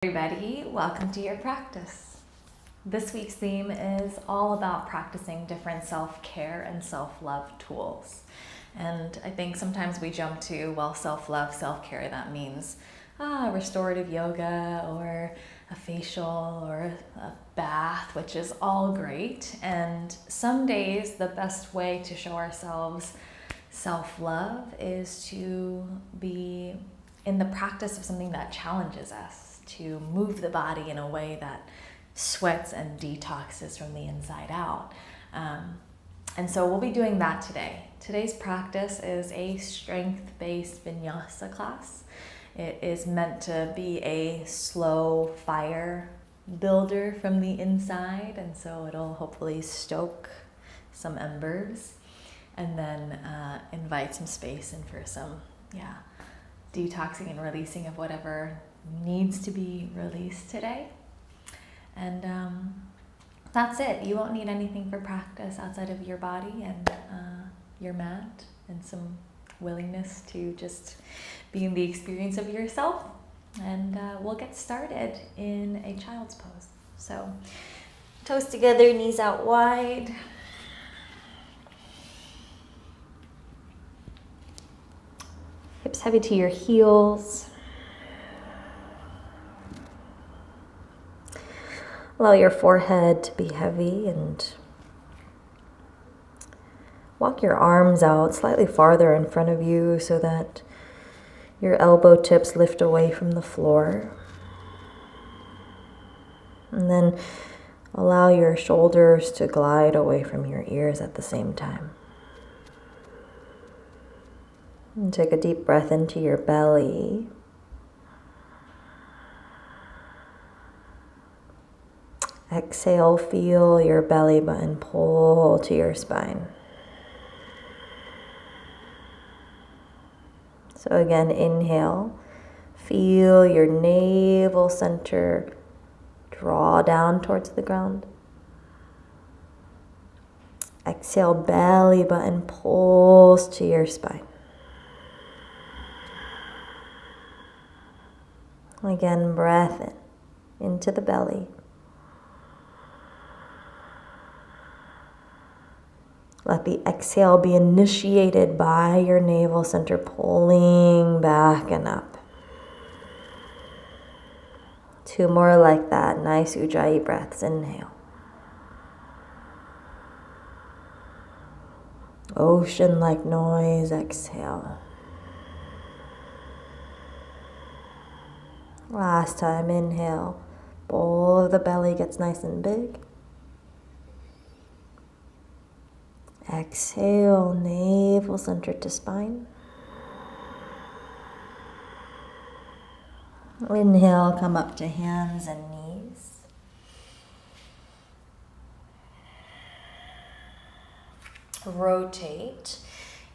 Everybody, welcome to your practice. This week's theme is all about practicing different self-care and self-love tools. And I think sometimes we jump to, well, self-love, self-care, that means restorative yoga or a facial or a bath, which is all great. And some days the best way to show ourselves self-love is to be in the practice of something that challenges us, to move the body in a way that sweats and detoxes from the inside out. And so we'll be doing that today. Today's practice is a strength-based vinyasa class. It is meant to be a slow fire builder from the inside, and so it'll hopefully stoke some embers and then invite some space in for some, detoxing and releasing of whatever needs to be released today. And that's it. You won't need anything for practice outside of your body and your mat and some willingness to just be in the experience of yourself. And we'll get started in a child's pose. So toes together, knees out wide. Hips heavy to your heels. Allow your forehead to be heavy and walk your arms out slightly farther in front of you so that your elbow tips lift away from the floor. And then allow your shoulders to glide away from your ears at the same time. And take a deep breath into your belly. Exhale, feel your belly button pull to your spine. So again, inhale, feel your navel center draw down towards the ground. Exhale, belly button pulls to your spine. Again, breath into the belly. Let the exhale be initiated by your navel center pulling back and up. 2 more like that. Nice Ujjayi breaths. Inhale. Ocean-like noise. Exhale. Last time. Inhale. Bowl of the belly gets nice and big. Exhale, navel center to spine. Inhale, come up to hands and knees. Rotate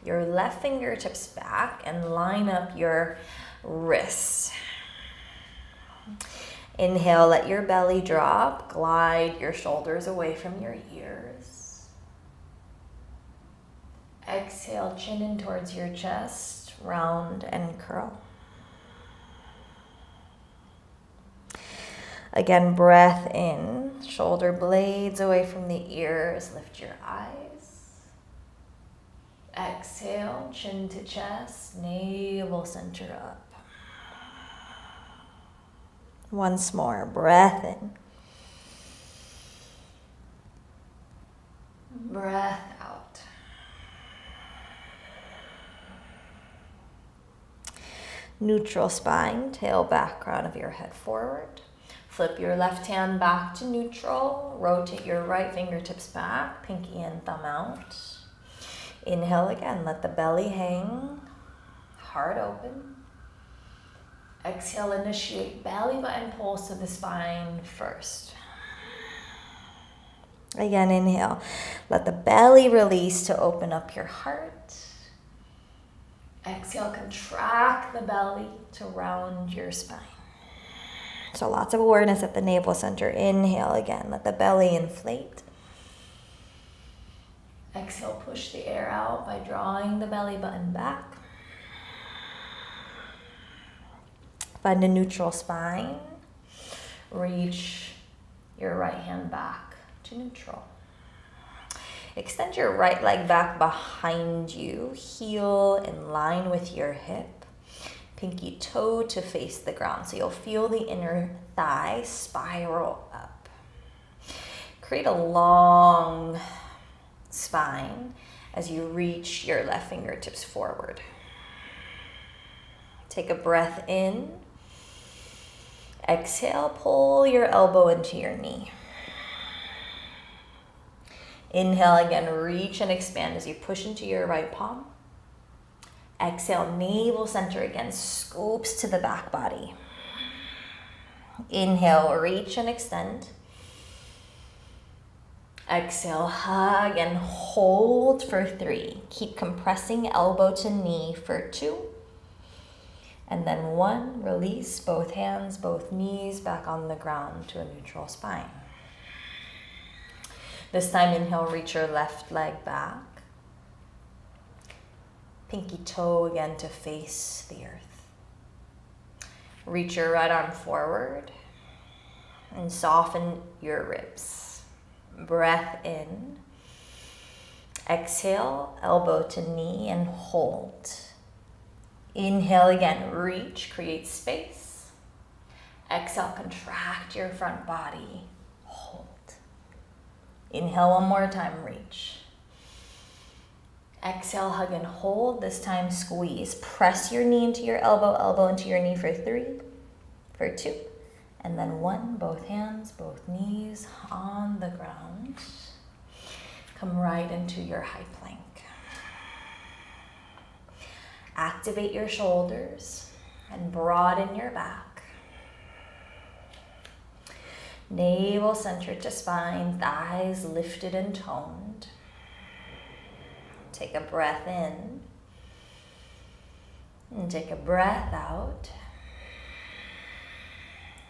your left fingertips back and line up your wrists. Inhale, let your belly drop. Glide your shoulders away from your ears. Exhale, chin in towards your chest, round and curl. Again, breath in, shoulder blades away from the ears, lift your eyes. Exhale, chin to chest, navel center up. Once more, breath in. Breath out. Neutral spine, tail back, crown of your head forward. Flip your left hand back to neutral. Rotate your right fingertips back, pinky and thumb out. Inhale again, let the belly hang, heart open. Exhale, initiate belly button pulls to the spine first. Again, inhale, let the belly release to open up your heart. Exhale, contract the belly to round your spine. So lots of awareness at the navel center. Inhale again, let the belly inflate. Exhale, push the air out by drawing the belly button back. Find a neutral spine. Reach your right hand back to neutral. Extend your right leg back behind you, heel in line with your hip, pinky toe to face the ground. So you'll feel the inner thigh spiral up. Create a long spine as you reach your left fingertips forward. Take a breath in. Exhale, pull your elbow into your knee. Inhale again, reach and expand as you push into your right palm. Exhale, navel center again, scoops to the back body. Inhale, reach and extend. Exhale, hug and hold for 3. Keep compressing elbow to knee for 2. And then 1, release both hands, both knees back on the ground to a neutral spine. This time, inhale, reach your left leg back. Pinky toe again to face the earth. Reach your right arm forward and soften your ribs. Breath in. Exhale, elbow to knee and hold. Inhale again, reach, create space. Exhale, contract your front body, hold. Inhale one more time, reach. Exhale, hug and hold. This time, squeeze. Press your knee into your elbow, elbow into your knee for 3, for 2, and then 1. Both hands, both knees on the ground. Come right into your high plank. Activate your shoulders and broaden your back. Navel center to spine, thighs lifted and toned. Take a breath in and take a breath out.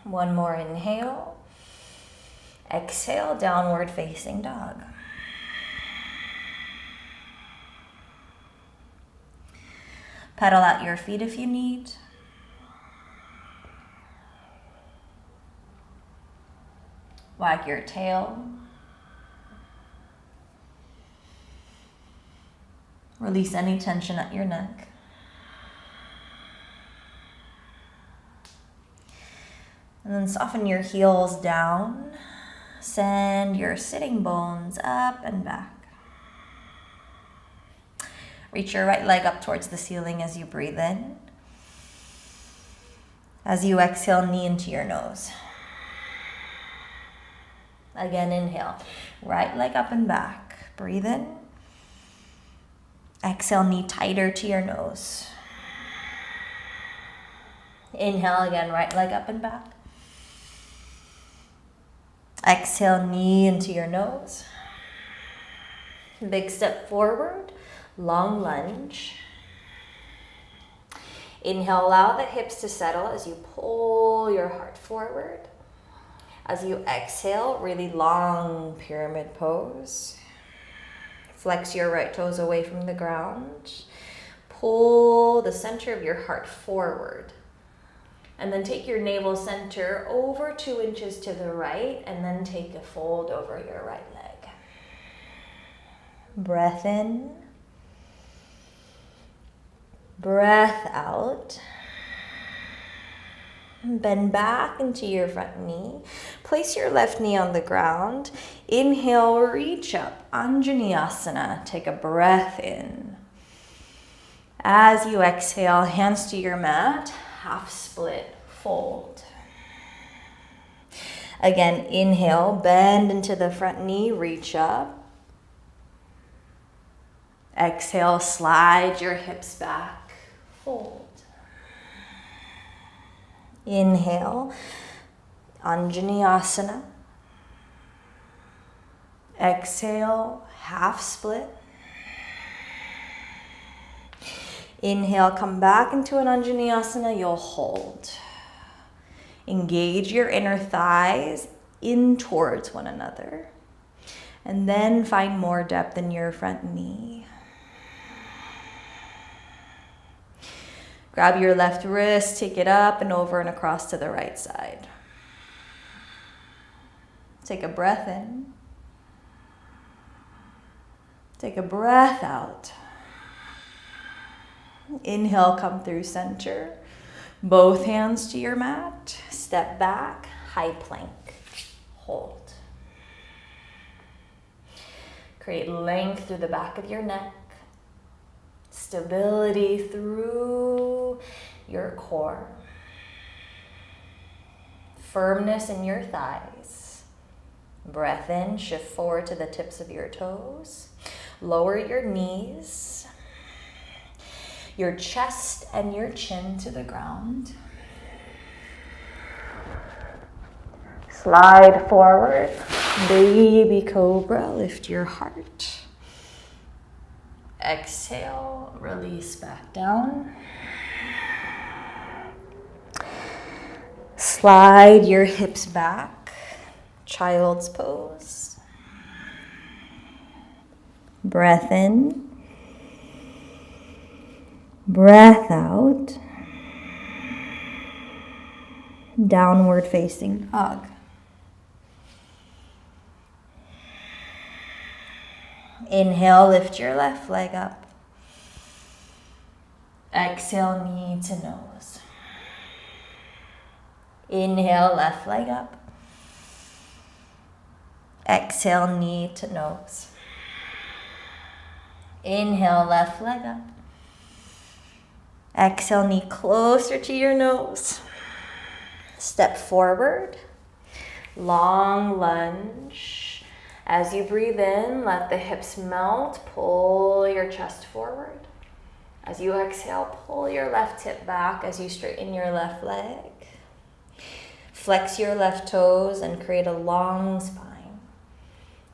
One more inhale. Exhale, downward facing dog. Pedal out your feet if you need. Wag your tail. Release any tension at your neck. And then soften your heels down. Send your sitting bones up and back. Reach your right leg up towards the ceiling as you breathe in. As you exhale, knee into your nose. Again, inhale. Right leg up and back. Breathe in. Exhale, knee tighter to your nose. Inhale again, right leg up and back. Exhale, knee into your nose. Big step forward, long lunge. Inhale, allow the hips to settle as you pull your heart forward. As you exhale, really long pyramid pose. Flex your right toes away from the ground. Pull the center of your heart forward. And then take your navel center over 2 inches to the right, and then take a fold over your right leg. Breath in. Breath out. Bend back into your front knee. Place your left knee on the ground. Inhale, reach up, Anjaneyasana. Take a breath in. As you exhale, hands to your mat, half split, fold. Again, inhale, bend into the front knee, reach up. Exhale, slide your hips back, fold. Inhale, Anjaneyasana. Exhale, half split. Inhale, come back into an Anjaneyasana, you'll hold. Engage your inner thighs in towards one another. And then find more depth in your front knee. Grab your left wrist, take it up and over and across to the right side. Take a breath in. Take a breath out. Inhale, come through center. Both hands to your mat. Step back, high plank. Hold. Create length through the back of your neck. Stability through your core. Firmness in your thighs. Breath in, shift forward to the tips of your toes. Lower your knees. Your chest and your chin to the ground. Slide forward. Baby cobra, lift your heart. Exhale, release back down. Slide your hips back. Child's pose. Breath in. Breath out. Downward facing dog. Inhale, lift your left leg up. Exhale, knee to nose. Inhale, left leg up. Exhale, knee to nose. Inhale, left leg up. Exhale, knee closer to your nose. Step forward. Long lunge. As you breathe in, let the hips melt. Pull your chest forward. As you exhale, pull your left hip back as you straighten your left leg. Flex your left toes and create a long spine.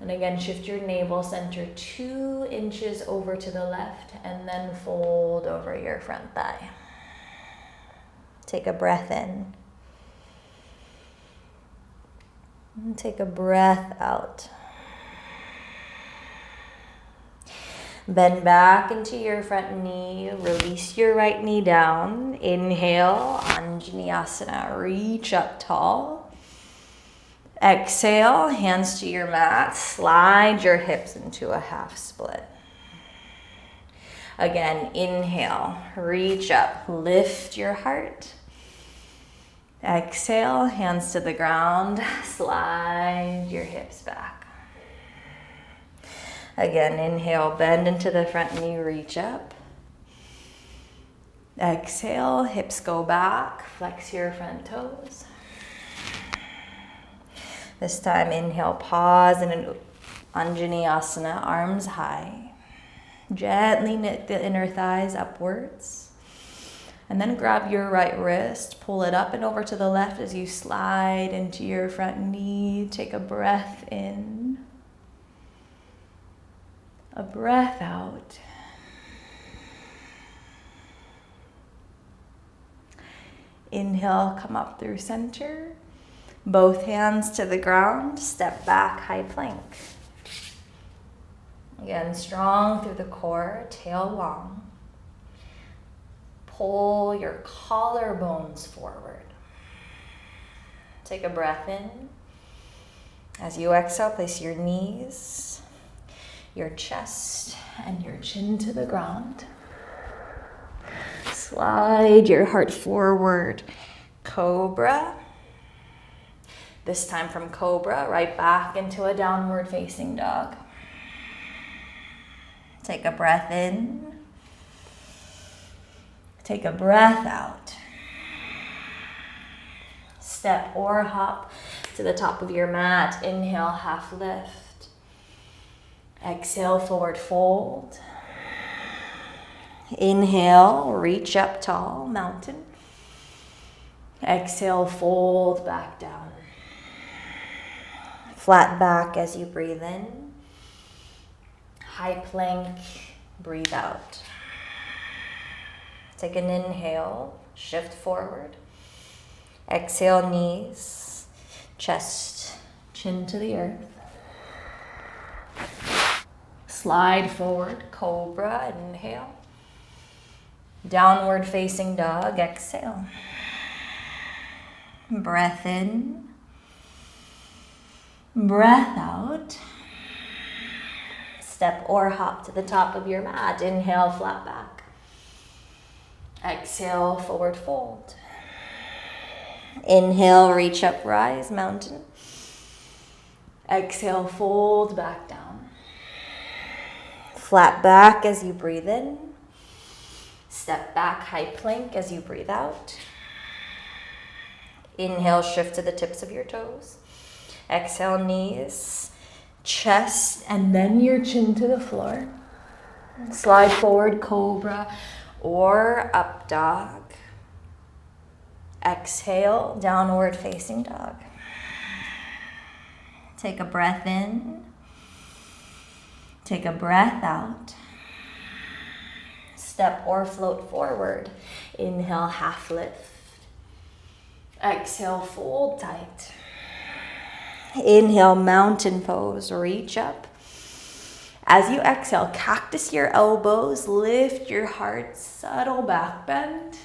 And again, shift your navel center 2 inches over to the left and then fold over your front thigh. Take a breath in. And take a breath out. Bend back into your front knee. Release your right knee down. Inhale, Anjaneyasana. Reach up tall. Exhale, hands to your mat. Slide your hips into a half split. Again, inhale, reach up, lift your heart. Exhale, hands to the ground. Slide your hips back. Again, inhale, bend into the front knee, reach up. Exhale, hips go back, flex your front toes. This time, inhale, pause in an Anjaneyasana, arms high. Gently knit the inner thighs upwards. And then grab your right wrist, pull it up and over to the left as you slide into your front knee. Take a breath in. A breath out. Inhale, come up through center. Both hands to the ground. Step back, high plank. Again, strong through the core, tail long. Pull your collarbones forward. Take a breath in. As you exhale, place your knees, your chest, and your chin to the ground. Slide your heart forward. Cobra. This time from cobra, right back into a downward facing dog. Take a breath in. Take a breath out. Step or hop to the top of your mat. Inhale, half lift. Exhale, forward fold. Inhale, reach up tall, mountain. Exhale, fold back down. Flat back as you breathe in. High plank, breathe out. Take an inhale, shift forward. Exhale, knees, chest, chin to the earth. Slide forward, cobra, inhale. Downward facing dog, exhale. Breath in. Breath out. Step or hop to the top of your mat. Inhale, flat back. Exhale, forward fold. Inhale, reach up, rise, mountain. Exhale, fold back down. Flat back as you breathe in. Step back, high plank as you breathe out. Inhale, shift to the tips of your toes. Exhale, knees, chest, and then your chin to the floor. Slide forward, cobra or up dog. Exhale, downward facing dog. Take a breath in. Take a breath out. Step or float forward. Inhale, half lift. Exhale, fold tight. Inhale, mountain pose, reach up. As you exhale, cactus your elbows, lift your heart, subtle back bend.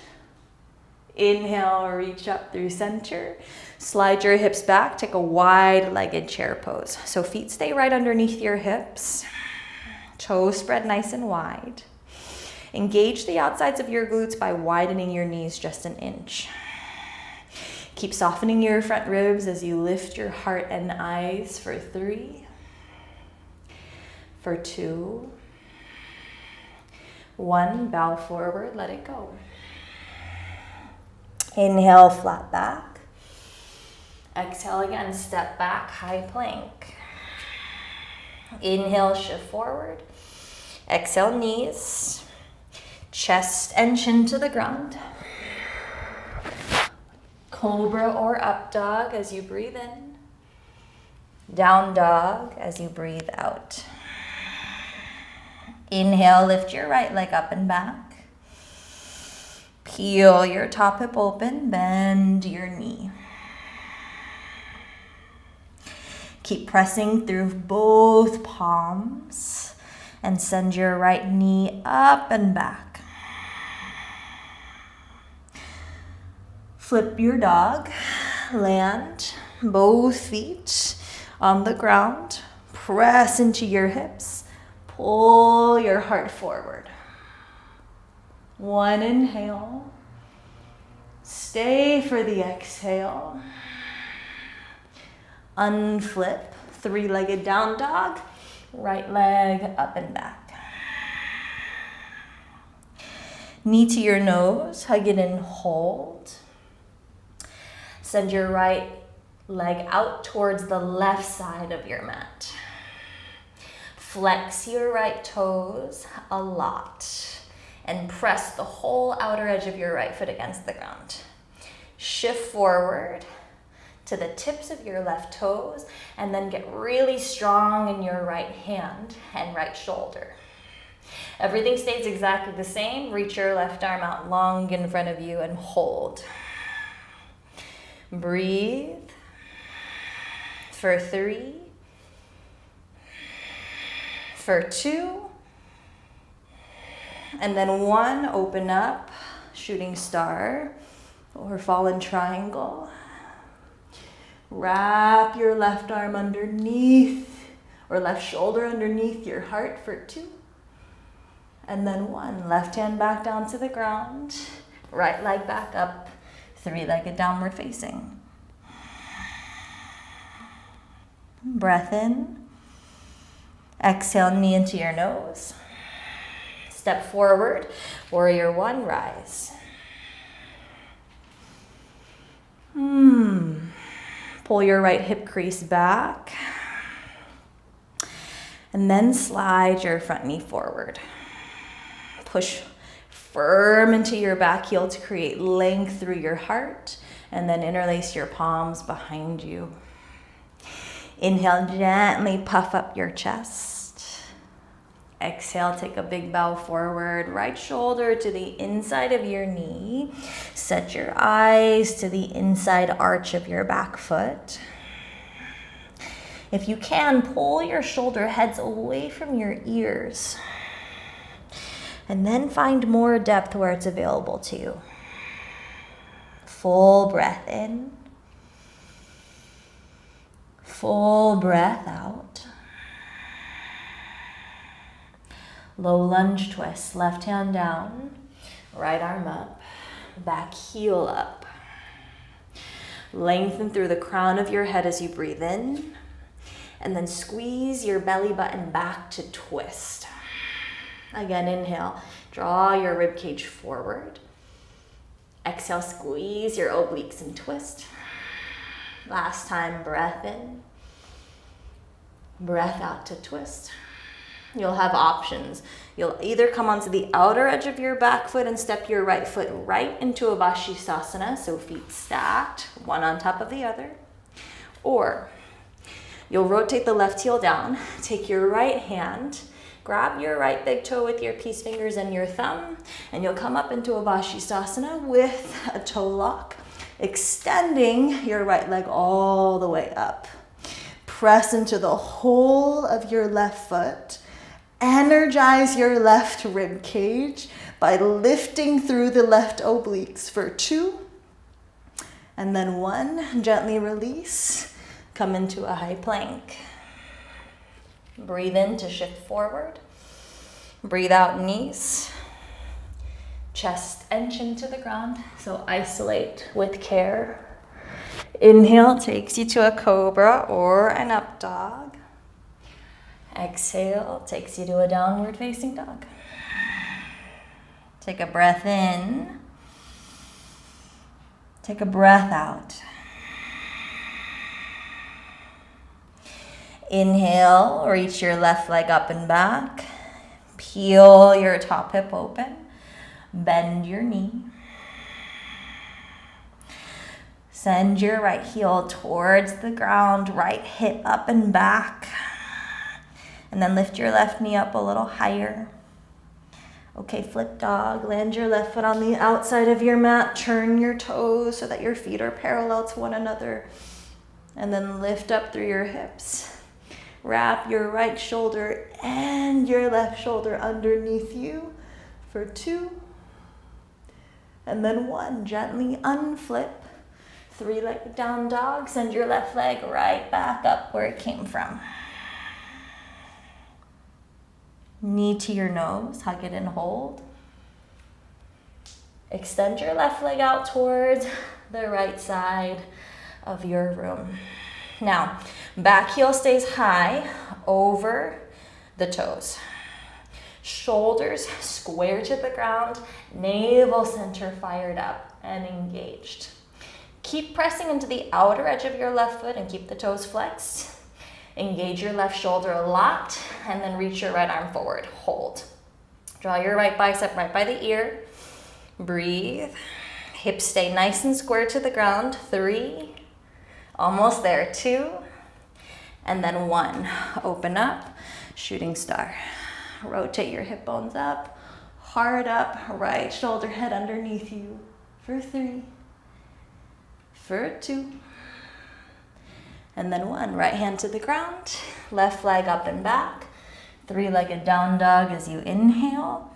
Inhale, reach up through center. Slide your hips back, take a wide-legged chair pose. So feet stay right underneath your hips. Toes spread nice and wide. Engage the outsides of your glutes by widening your knees just an inch. Keep softening your front ribs as you lift your heart and eyes for 3, for 2, 1. Bow forward, let it go. Inhale, flat back. Exhale again, step back, high plank. Inhale, shift forward. Exhale, knees, chest and chin to the ground. Cobra or up dog as you breathe in. Down dog as you breathe out. Inhale, lift your right leg up and back. Peel your top hip open, bend your knee. Keep pressing through both palms and send your right knee up and back. Flip your dog, land both feet on the ground, press into your hips, pull your heart forward. 1 inhale, stay for the exhale. Unflip, 3-legged down dog, right leg up and back. Knee to your nose, hug it in, hold. Send your right leg out towards the left side of your mat. Flex your right toes a lot and press the whole outer edge of your right foot against the ground. Shift forward to the tips of your left toes and then get really strong in your right hand and right shoulder. Everything stays exactly the same. Reach your left arm out long in front of you and hold. Breathe for 3, for 2, and then 1, open up, shooting star or fallen triangle. Wrap your left arm underneath or left shoulder underneath your heart for 2. And then 1, left hand back down to the ground, right leg back up, 3-legged downward facing. Breath in. Exhale, knee into your nose. Step forward, warrior 1, rise. Pull your right hip crease back. And then slide your front knee forward. Push firm into your back heel to create length through your heart, and then interlace your palms behind you. Inhale, gently puff up your chest. Exhale, take a big bow forward, right shoulder to the inside of your knee. Set your eyes to the inside arch of your back foot. If you can, pull your shoulder heads away from your ears. And then find more depth where it's available to you. Full breath in. Full breath out. Low lunge twist, left hand down, right arm up, back heel up. Lengthen through the crown of your head as you breathe in, and then squeeze your belly button back to twist. Again, inhale, draw your rib cage forward. Exhale, squeeze your obliques and twist. Last time, breath in, breath out to twist. You'll have options. You'll either come onto the outer edge of your back foot and step your right foot right into a Vashisthasana, so feet stacked, one on top of the other. Or you'll rotate the left heel down, take your right hand, grab your right big toe with your peace fingers and your thumb, and you'll come up into a Vashisthasana with a toe lock, extending your right leg all the way up. Press into the whole of your left foot. Energize your left rib cage by lifting through the left obliques for 2. And then 1, gently release. Come into a high plank. Breathe in to shift forward. Breathe out, knees. Chest and chin to the ground. So isolate with care. Inhale takes you to a cobra or an up dog. Exhale takes you to a downward facing dog. Take a breath in. Take a breath out. Inhale, reach your left leg up and back. Peel your top hip open. Bend your knee. Send your right heel towards the ground, right hip up and back. And then lift your left knee up a little higher. Okay, flip dog. Land your left foot on the outside of your mat. Turn your toes so that your feet are parallel to one another. And then lift up through your hips. Wrap your right shoulder and your left shoulder underneath you for 2. And then 1, gently unflip. 3-legged down dog. Send your left leg right back up where it came from. Knee to your nose, hug it and hold. Extend your left leg out towards the right side of your room. Now, back heel stays high over the toes. Shoulders square to the ground, navel center fired up and engaged. Keep pressing into the outer edge of your left foot and keep the toes flexed. Engage your left shoulder a lot, and then reach your right arm forward. Hold. Draw your right bicep right by the ear. Breathe. Hips stay nice and square to the ground. 3. Almost there. 2. And then 1. Open up. Shooting star. Rotate your hip bones up. Hard up. Right shoulder head underneath you. For 3. For 2. And then 1, right hand to the ground, left leg up and back, 3-legged down dog as you inhale,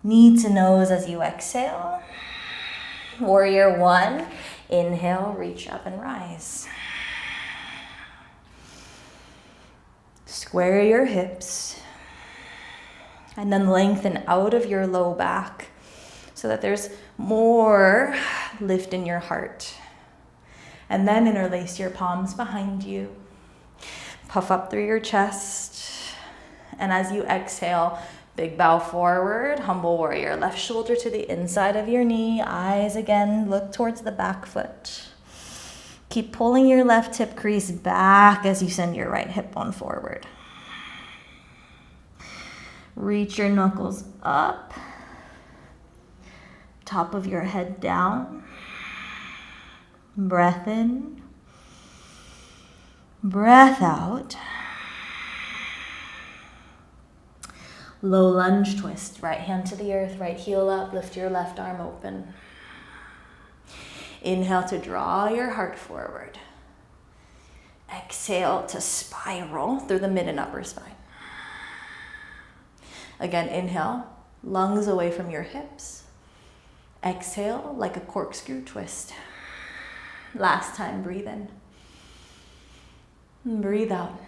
knee to nose as you exhale. Warrior 1, inhale, reach up and rise. Square your hips, and then lengthen out of your low back so that there's more lift in your heart. And then interlace your palms behind you. Puff up through your chest. And as you exhale, big bow forward, humble warrior. Left shoulder to the inside of your knee. Eyes again, look towards the back foot. Keep pulling your left hip crease back as you send your right hip bone forward. Reach your knuckles up. Top of your head down. Breath in, breath out. Low lunge twist, right hand to the earth, right heel up, lift your left arm open. Inhale to draw your heart forward. Exhale to spiral through the mid and upper spine. Again, inhale, lungs away from your hips. Exhale like a corkscrew twist. Last time, breathe in. And breathe out.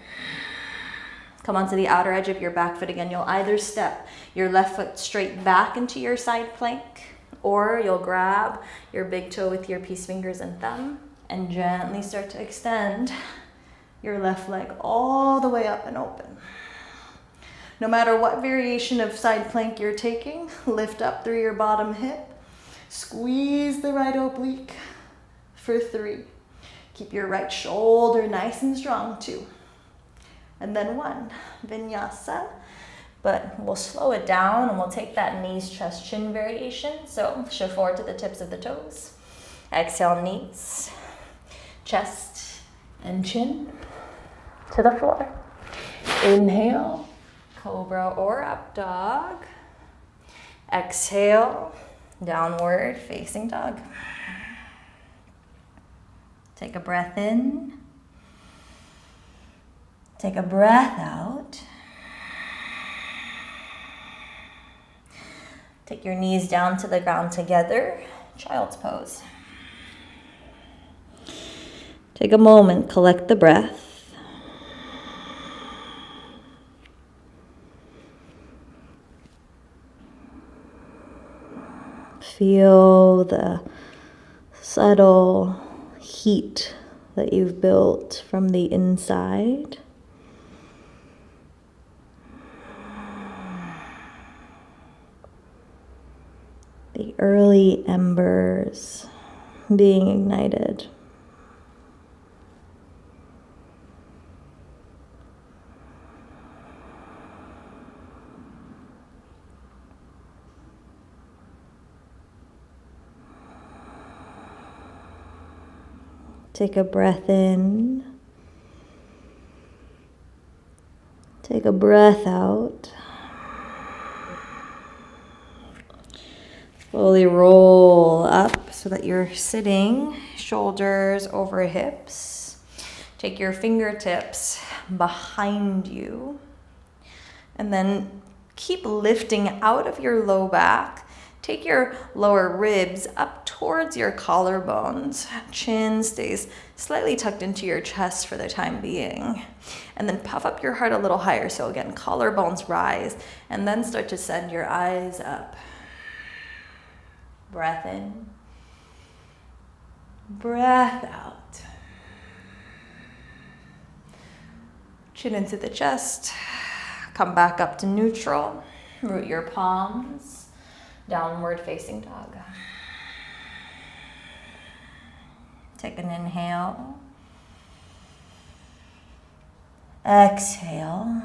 Come onto the outer edge of your back foot again. You'll either step your left foot straight back into your side plank, or you'll grab your big toe with your peace fingers and thumb and gently start to extend your left leg all the way up and open. No matter what variation of side plank you're taking, lift up through your bottom hip. Squeeze the right oblique for 3. Keep your right shoulder nice and strong, 2. And then 1, vinyasa. But we'll slow it down and we'll take that knees, chest, chin variation. So shift forward to the tips of the toes. Exhale, knees, chest, and chin to the floor. Inhale, cobra or up dog. Exhale, downward facing dog. Take a breath in. Take a breath out. Take your knees down to the ground together, child's pose. Take a moment, collect the breath. Feel the subtle heat that you've built from the inside. The early embers being ignited. Take a breath in. Take a breath out. Slowly roll up so that you're sitting, shoulders over hips. Take your fingertips behind you. And then keep lifting out of your low back. Take your lower ribs up towards your collarbones. Chin stays slightly tucked into your chest for the time being. And then puff up your heart a little higher. So again, collarbones rise. And then start to send your eyes up. Breath in. Breath out. Chin into the chest. Come back up to neutral. Root your palms. Downward facing dog. Take an inhale. Exhale.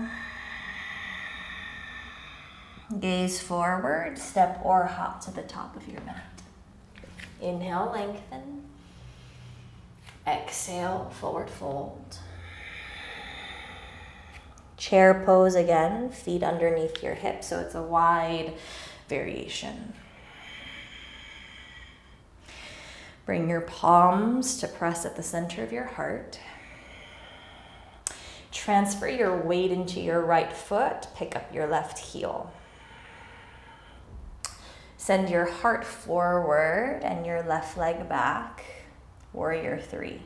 Gaze forward, step or hop to the top of your mat. Inhale, lengthen. Exhale, forward fold. Chair pose again, feet underneath your hips, so it's a wide variation. Bring your palms to press at the center of your heart. Transfer your weight into your right foot. Pick up your left heel. Send your heart forward and your left leg back. Warrior 3.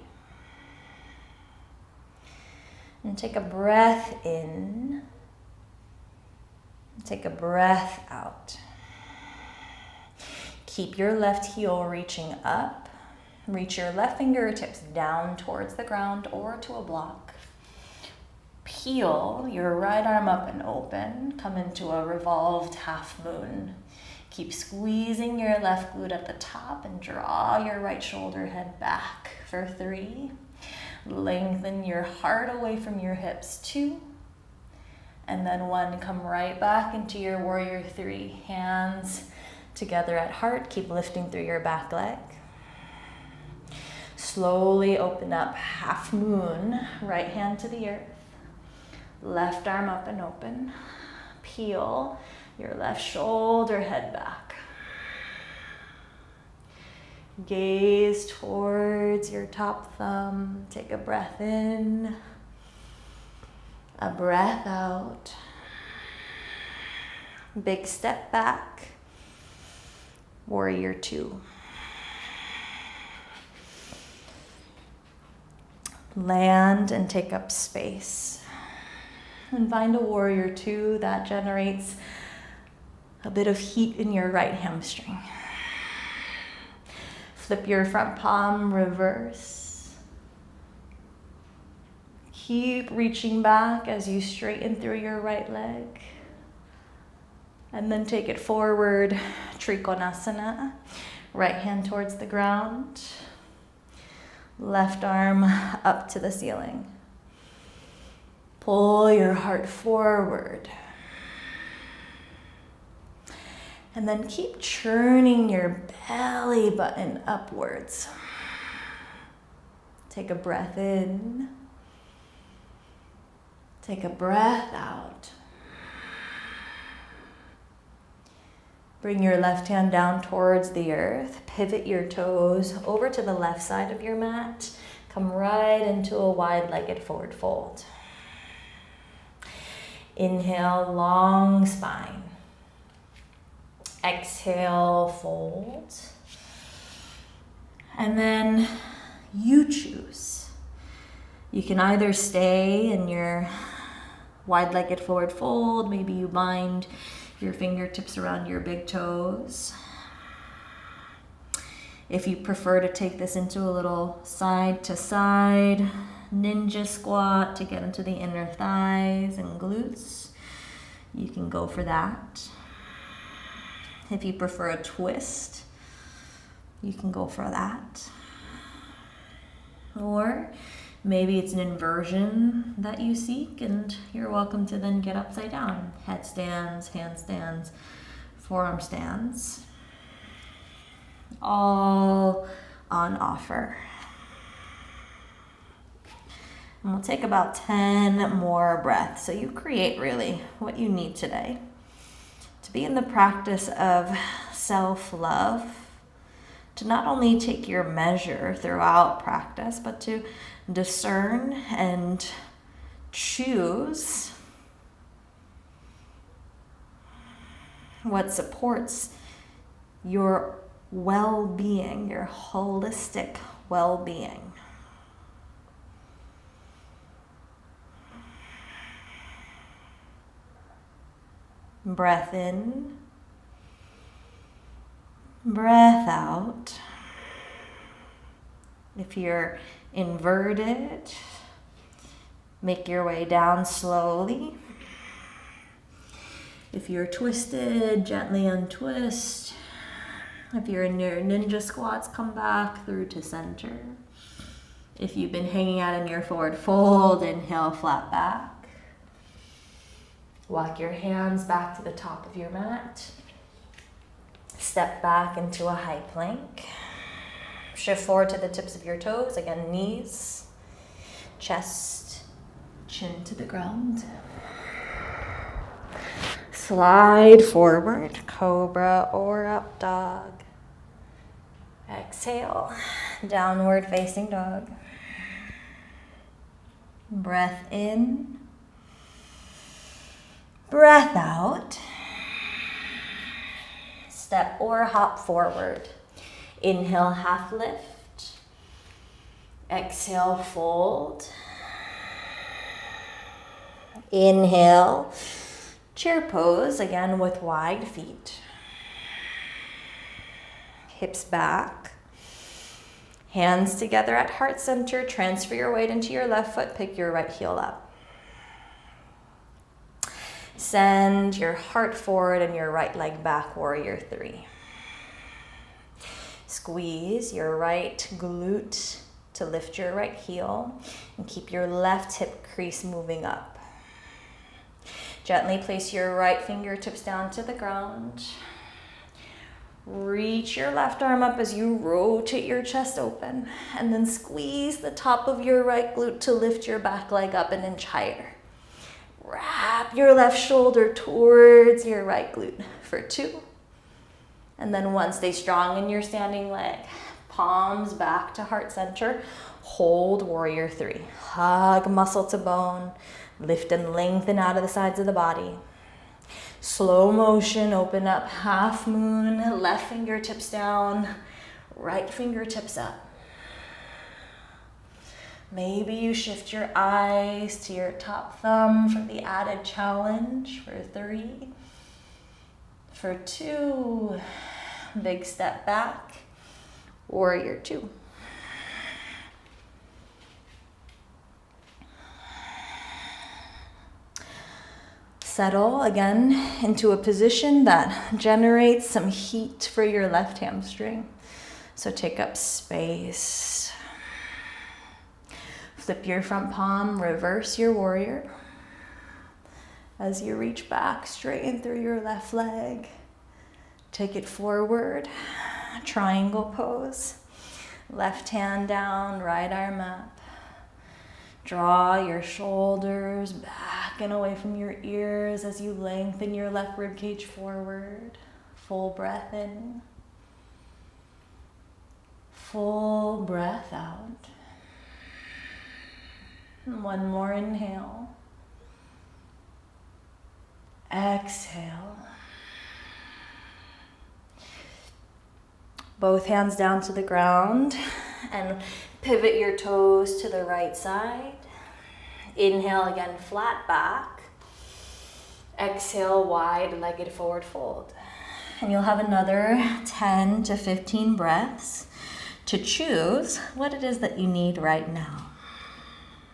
And take a breath in. Take a breath out. Keep your left heel reaching up. Reach your left fingertips down towards the ground or to a block. Peel your right arm up and open. Come into a revolved half moon. Keep squeezing your left glute at the top and draw your right shoulder head back for 3. Lengthen your heart away from your hips, 2. And then 1, come right back into your warrior 3. Hands together at heart. Keep lifting through your back leg. Slowly open up, half moon. Right hand to the earth. Left arm up and open. Peel your left shoulder head back. Gaze towards your top thumb. Take a breath in. A breath out. Big step back. Warrior 2. Land and take up space. And find a warrior two that generates a bit of heat in your right hamstring. Flip your front palm, reverse. Keep reaching back as you straighten through your right leg. And then take it forward, Trikonasana. Right hand towards the ground. Left arm up to the ceiling. Pull your heart forward. And then keep churning your belly button upwards. Take a breath in. Take a breath out. Bring your left hand down towards the earth. Pivot your toes over to the left side of your mat. Come right into a wide-legged forward fold. Inhale, long spine. Exhale, fold. And then you choose. You can either stay in your wide-legged forward fold. Maybe you bind your fingertips around your big toes. If you prefer to take this into a little side to side ninja squat to get into the inner thighs and glutes, you can go for that. If you prefer a twist, you can go for that. Or maybe it's an inversion that you seek, and you're welcome to then get upside down. Headstands, handstands, forearm stands. All on offer. And we'll take about 10 more breaths. So you create really what you need today to be in the practice of self-love, to not only take your measure throughout practice, but to discern and choose what supports your well-being, your holistic well-being. Breath in, breath out. If you're inverted, make your way down slowly. If you're twisted, gently untwist. If you're in your ninja squats, come back through to center. If you've been hanging out in your forward fold, inhale, flat back. Walk your hands back to the top of your mat. Step back into a high plank. Shift forward to the tips of your toes. Again, knees, chest, chin to the ground. Slide forward, cobra or up dog. Exhale, downward facing dog. Breath in. Breath out. Step or hop forward. Inhale, half lift. Exhale, fold. Inhale, chair pose, again with wide feet. Hips back. Hands together at heart center. Transfer your weight into your left foot. Pick your right heel up. Send your heart forward and your right leg back, warrior three. Squeeze your right glute to lift your right heel and keep your left hip crease moving up. Gently place your right fingertips down to the ground. Reach your left arm up as you rotate your chest open, and then squeeze the top of your right glute to lift your back leg up an inch higher. Wrap your left shoulder towards your right glute for 2. And then 1, stay strong in your standing leg. Palms back to heart center. Hold warrior 3. Hug muscle to bone. Lift and lengthen out of the sides of the body. Slow motion, open up half moon. Left fingertips down. Right fingertips up. Maybe you shift your eyes to your top thumb for the added challenge. For 3, for 2, big step back, warrior 2. Settle again into a position that generates some heat for your left hamstring. So take up space. Flip your front palm, reverse your warrior. As you reach back, straighten through your left leg. Take it forward, triangle pose. Left hand down, right arm up. Draw your shoulders back and away from your ears as you lengthen your left rib cage forward. Full breath in. Full breath out. And one more inhale. Exhale. Both hands down to the ground and pivot your toes to the right side. Inhale again, flat back. Exhale, wide-legged forward fold. And you'll have another 10 to 15 breaths to choose what it is that you need right now.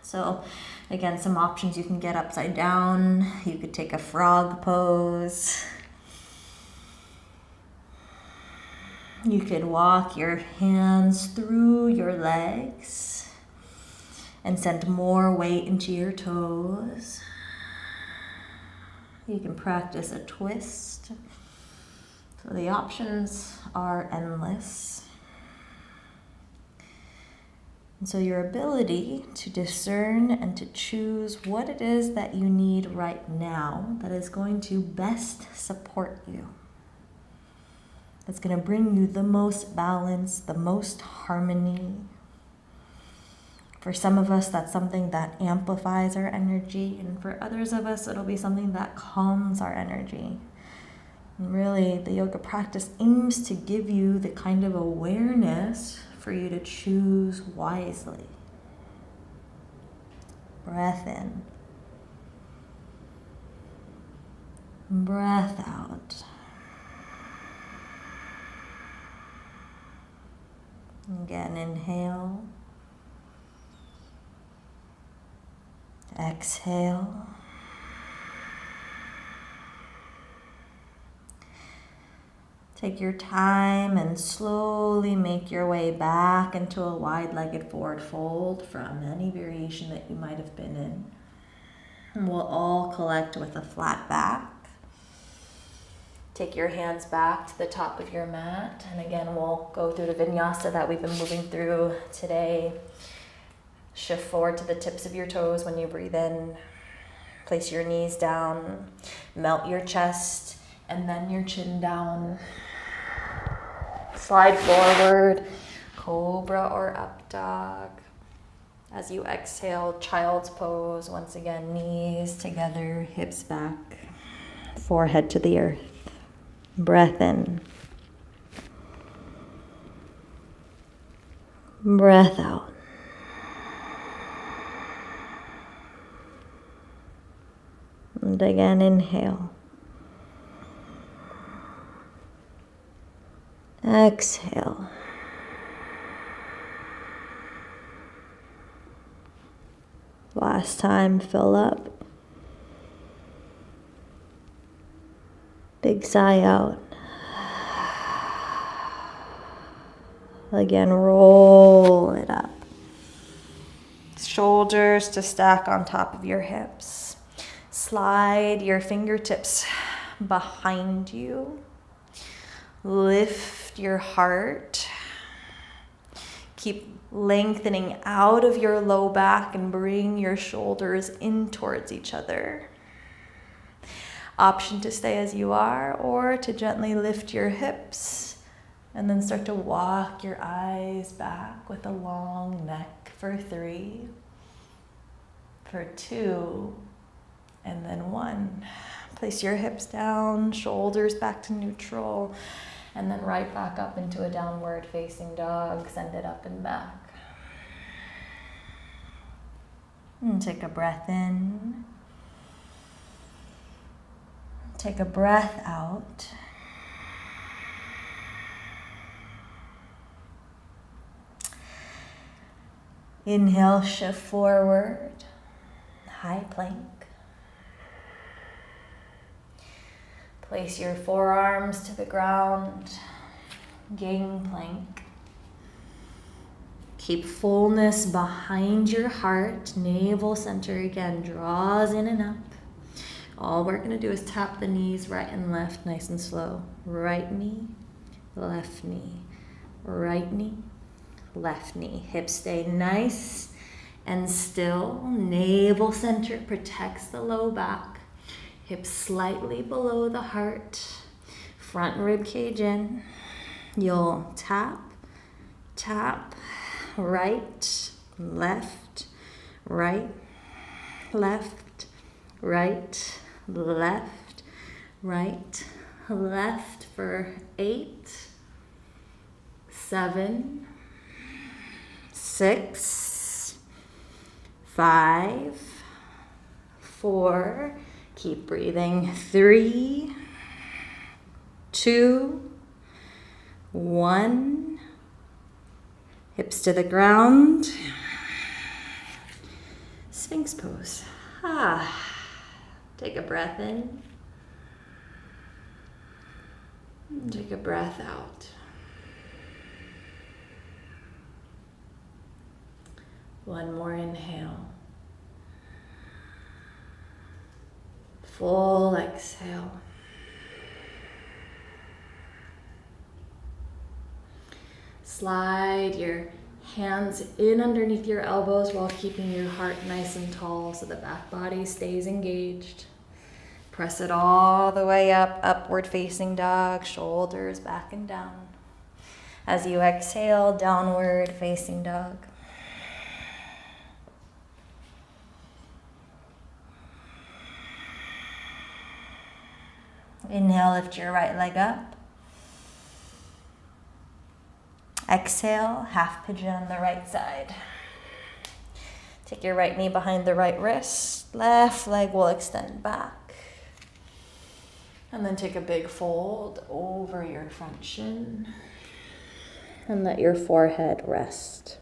So again, some options: you can get upside down, you could take a frog pose. You could walk your hands through your legs and send more weight into your toes. You can practice a twist. So the options are endless. And so your ability to discern and to choose what it is that you need right now that is going to best support you, that's going to bring you the most balance, the most harmony. For some of us, that's something that amplifies our energy, and for others of us, it'll be something that calms our energy. And really, the yoga practice aims to give you the kind of awareness for you to choose wisely. Breath in. Breath out. Again, inhale. Exhale. Take your time and slowly make your way back into a wide-legged forward fold from any variation that you might have been in. And we'll all collect with a flat back. Take your hands back to the top of your mat. And again, we'll go through the vinyasa that we've been moving through today. Shift forward to the tips of your toes when you breathe in. Place your knees down. Melt your chest and then your chin down. Slide forward, cobra or up dog. As you exhale, child's pose. Once again, knees together, hips back, forehead to the earth. Breath in. Breath out. And again, inhale. Exhale. Last time, fill up. Big sigh out. Again, roll it up. Shoulders to stack on top of your hips. Slide your fingertips behind you. Lift your heart. Keep lengthening out of your low back and bring your shoulders in towards each other. Option to stay as you are or to gently lift your hips and then start to walk your eyes back with a long neck for 3, for 2, and then 1. Place your hips down, shoulders back to neutral, and then right back up into a downward facing dog. Send it up and back. And take a breath in. Take a breath out. Inhale, shift forward, high plank. Place your forearms to the ground, gang plank. Keep fullness behind your heart, navel center again, draws in and up. All we're gonna do is tap the knees right and left, nice and slow. Right knee, left knee, right knee, left knee. Hips stay nice and still. Navel center protects the low back. Hips slightly below the heart. Front rib cage in. You'll tap, tap, right, left, right, left, right, left, right, left for 8, 7, 6, 5, 4, keep breathing, 3, 2, 1, hips to the ground, Sphinx pose. Take a breath in, take a breath out. One more inhale. Full exhale. Slide your hands in underneath your elbows while keeping your heart nice and tall so the back body stays engaged. Press it all the way up, upward facing dog, shoulders back and down. As you exhale, downward facing dog. Inhale, lift your right leg up. Exhale, half pigeon on the right side. Take your right knee behind the right wrist. Left leg will extend back. And then take a big fold over your front shin. And let your forehead rest.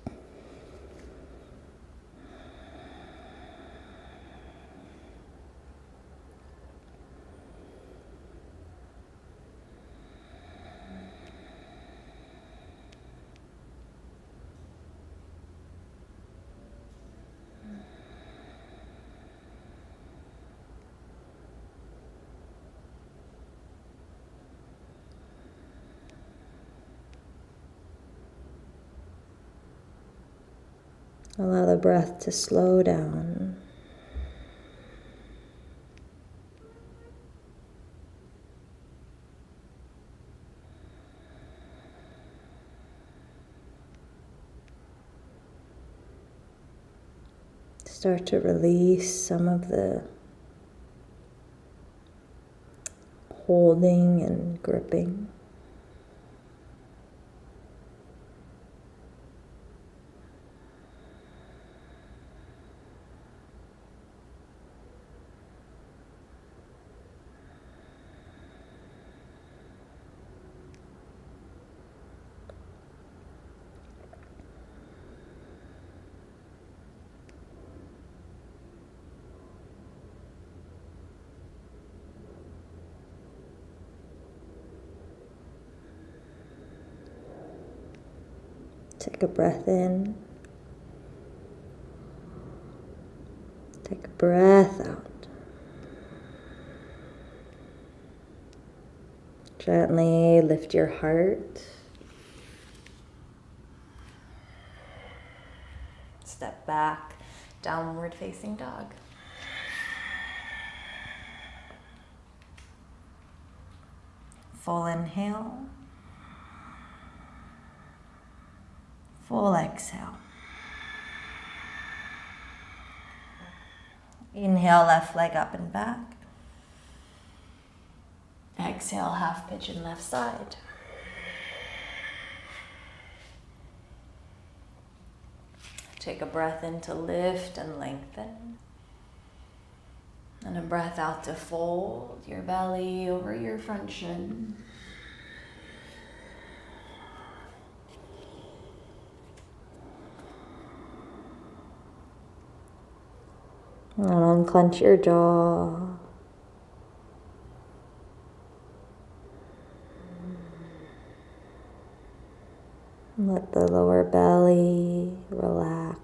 Allow the breath to slow down. Start to release some of the holding and gripping. Take a breath in. Take a breath out. Gently lift your heart. Step back, downward facing dog. Full inhale. Full exhale. Inhale, left leg up and back. Exhale, half pigeon left side. Take a breath in to lift and lengthen. And a breath out to fold your belly over your front shin. And unclench your jaw. Let the lower belly relax.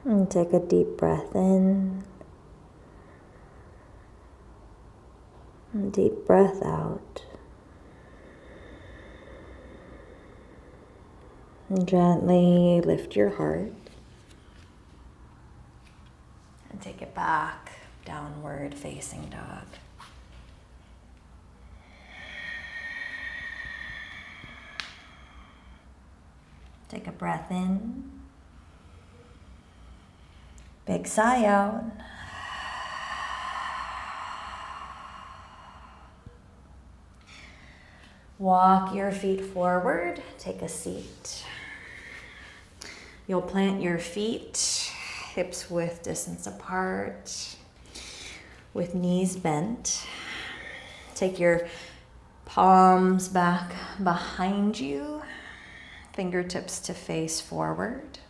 And take a deep breath in. And deep breath out. And gently lift your heart. And take it back, downward facing dog. Take a breath in. Big sigh out. Walk your feet forward. Take a seat. You'll plant your feet, hips width distance apart, with knees bent. Take your palms back behind you, fingertips to face forward.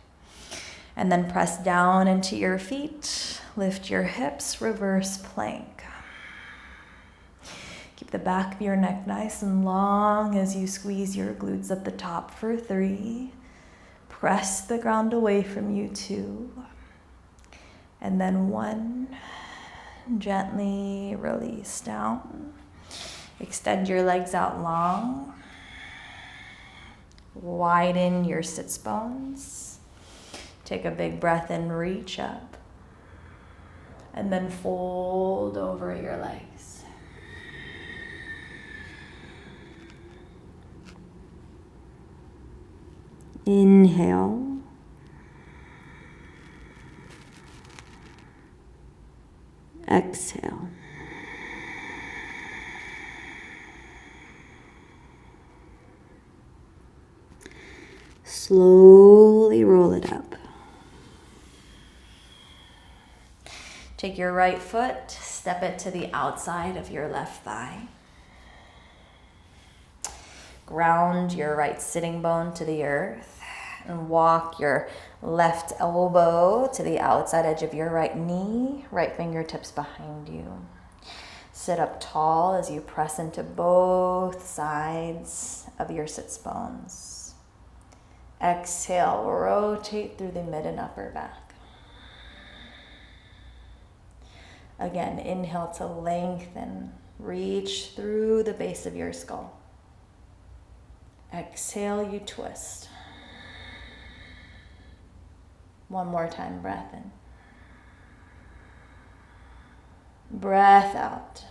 And then press down into your feet. Lift your hips, reverse plank. Keep the back of your neck nice and long as you squeeze your glutes at the top for 3. Press the ground away from you, 2. And then 1. Gently release down. Extend your legs out long. Widen your sits bones. Take a big breath in, reach up. And then fold over your legs. Inhale. Exhale. Slowly roll it up. Take your right foot, step it to the outside of your left thigh. Ground your right sitting bone to the earth and walk your left elbow to the outside edge of your right knee, right fingertips behind you. Sit up tall as you press into both sides of your sits bones. Exhale, rotate through the mid and upper back. Again, inhale to lengthen. Reach through the base of your skull. Exhale, you twist. One more time, breath in. Breath out.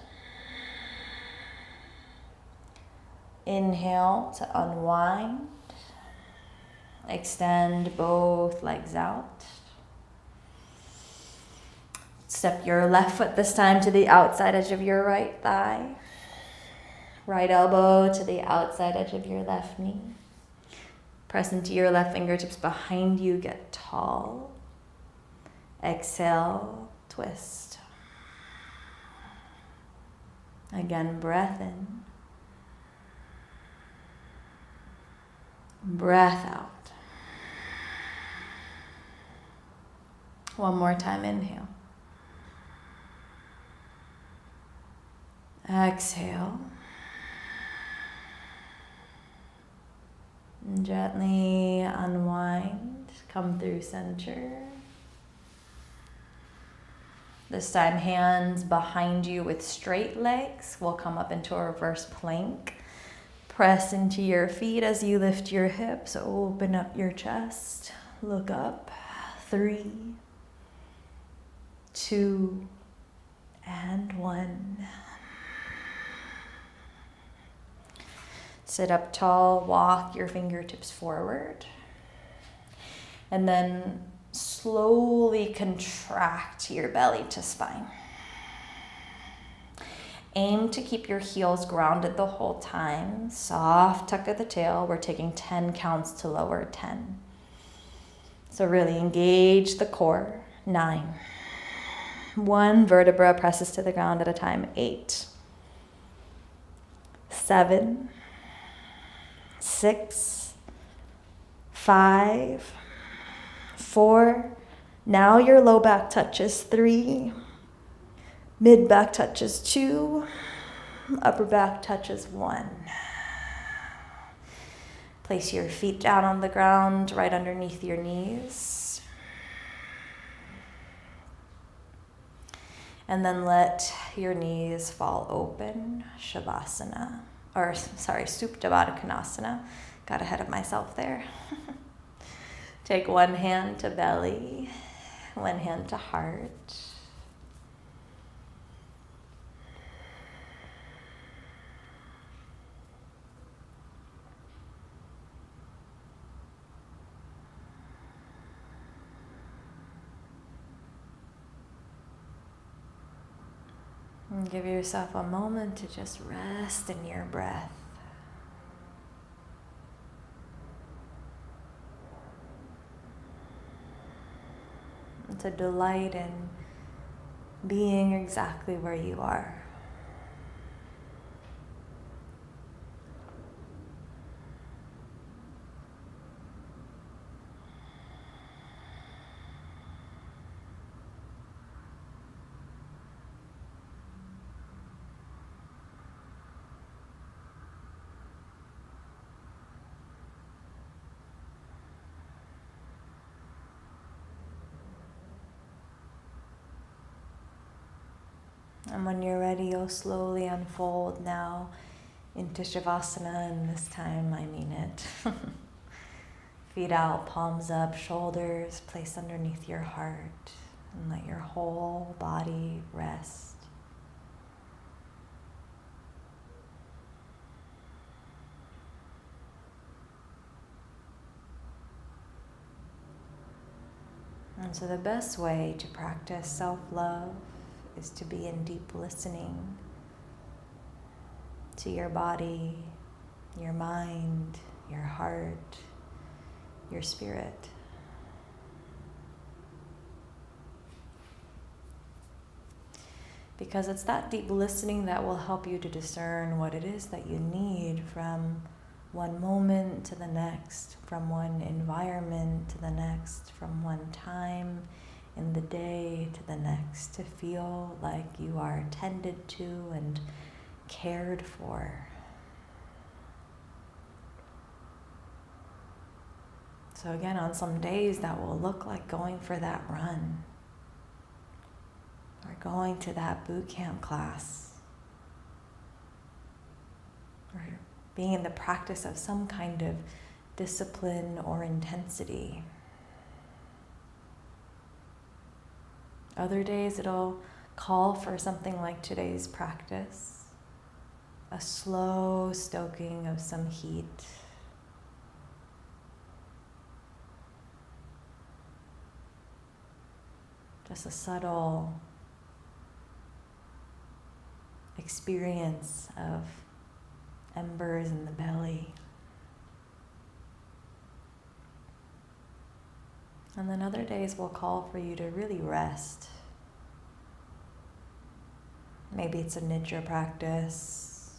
Inhale to unwind. Extend both legs out. Step your left foot this time to the outside edge of your right thigh. Right elbow to the outside edge of your left knee. Press into your left fingertips behind you, get tall. Exhale, twist. Again, breath in. Breath out. One more time, inhale. Exhale. And gently unwind, come through center. This time, hands behind you with straight legs. We'll come up into a reverse plank. Press into your feet as you lift your hips. Open up your chest. Look up. 3, 2, and 1. Sit up tall, walk your fingertips forward. And then slowly contract your belly to spine. Aim to keep your heels grounded the whole time. Soft tuck of the tail. We're taking 10 counts to lower 10. So really engage the core. 9. 1 vertebra presses to the ground at a time. 8. 7. 6. 5. 4. Now your low back touches. 3. Mid back touches 2. Upper back touches 1. Place your feet down on the ground right underneath your knees. And then let your knees fall open. Shavasana. Supta Baddha Konasana. Got ahead of myself there. Take one hand to belly, one hand to heart. And give yourself a moment to just rest in your breath. And to delight in being exactly where you are. And when you're ready, you'll slowly unfold now into Shavasana, and this time I mean it. Feet out, palms up, shoulders placed underneath your heart, and let your whole body rest. And so the best way to practice self-love is to be in deep listening to your body, your mind, your heart, your spirit. Because it's that deep listening that will help you to discern what it is that you need from one moment to the next, from one environment to the next, from one time in the day to the next, to feel like you are tended to and cared for. So again, on some days that will look like going for that run, or going to that boot camp class, or being in the practice of some kind of discipline or intensity. Other days it'll call for something like today's practice, a slow stoking of some heat. Just a subtle experience of embers in the belly. And then other days will call for you to really rest. Maybe it's a nidra practice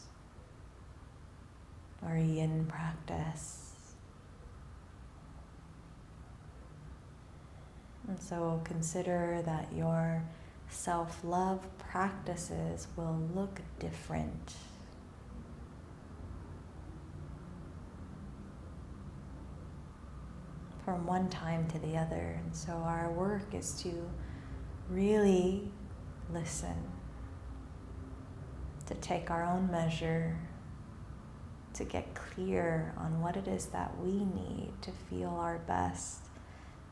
or a yin practice. And so consider that your self-love practices will look different. From one time to the other. And so our work is to really listen, to take our own measure, to get clear on what it is that we need to feel our best,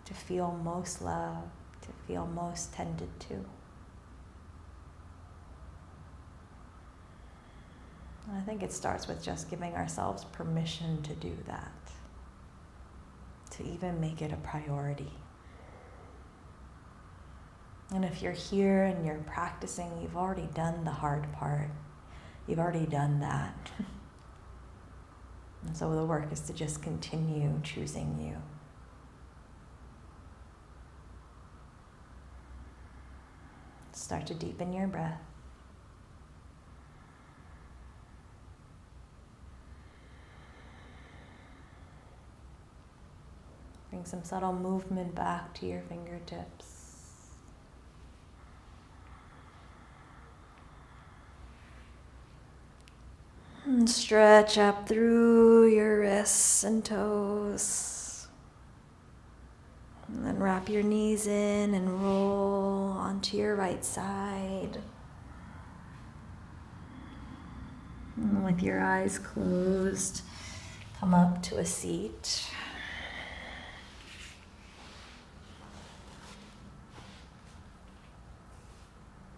to feel most loved, to feel most tended to. And I think it starts with just giving ourselves permission to do that, to even make it a priority. And if you're here and you're practicing, you've already done the hard part. You've already done that. And so the work is to just continue choosing you. Start to deepen your breath. Bring some subtle movement back to your fingertips. And stretch up through your wrists and toes. And then wrap your knees in and roll onto your right side. And with your eyes closed, come up to a seat.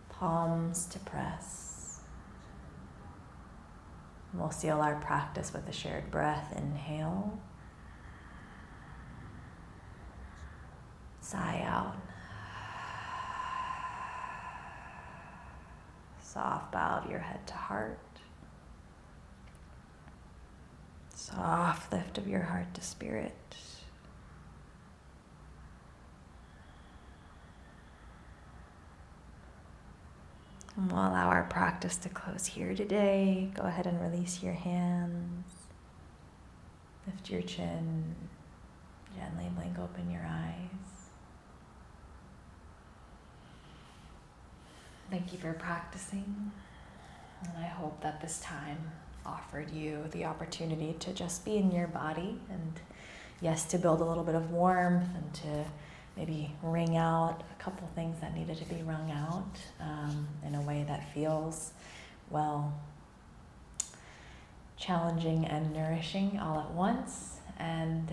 Palms to press. We'll seal our practice with a shared breath. Inhale. Sigh out. Soft bow of your head to heart. Soft lift of your heart to spirit. And we'll allow our practice to close here today. Go ahead and release your hands. Lift your chin. Gently blink open your eyes. Thank you for practicing. And I hope that this time offered you the opportunity to just be in your body and, yes, to build a little bit of warmth and to maybe wring out a couple things that needed to be wrung out in a way that feels, well, challenging and nourishing all at once. And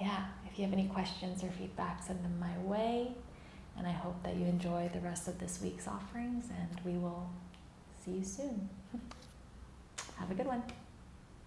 if you have any questions or feedback, send them my way. And I hope that you enjoy the rest of this week's offerings, and we will see you soon. Have a good one.